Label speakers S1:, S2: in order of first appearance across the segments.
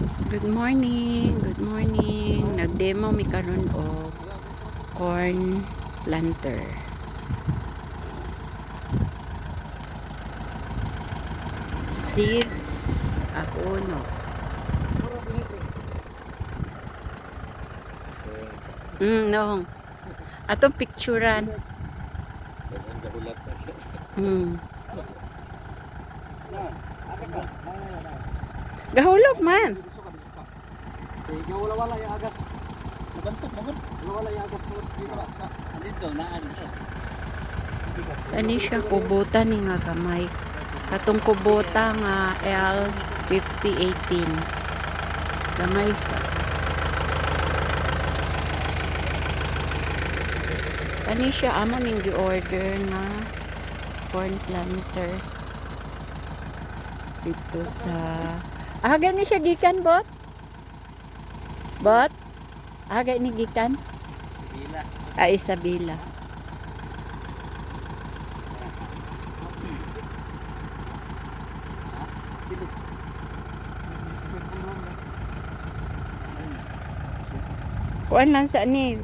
S1: Good morning, good morning. Nag-demo mi karon og corn planter. Seeds abono. No. Atong picturean. Gahulog man.
S2: Wala yung agas. Nabantok naman. Wala yung agas mo dito. Dito na ano.
S1: Ani siya kubota ni nga gamay. Katong kubota nga L5018. Gamay siya. Ani siya amo ning gi-order nga corn planter dito sa gani siya gikan bot? Bot? Gani gikan?
S2: Isabela.
S1: Isabela. Kuan lang sa ni.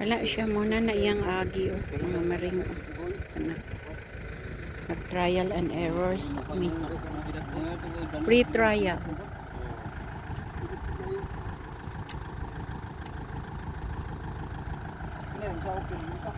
S1: Wala siya muna na iyang agi mga maring nag-trial and errors kami. Free trial.
S2: Sa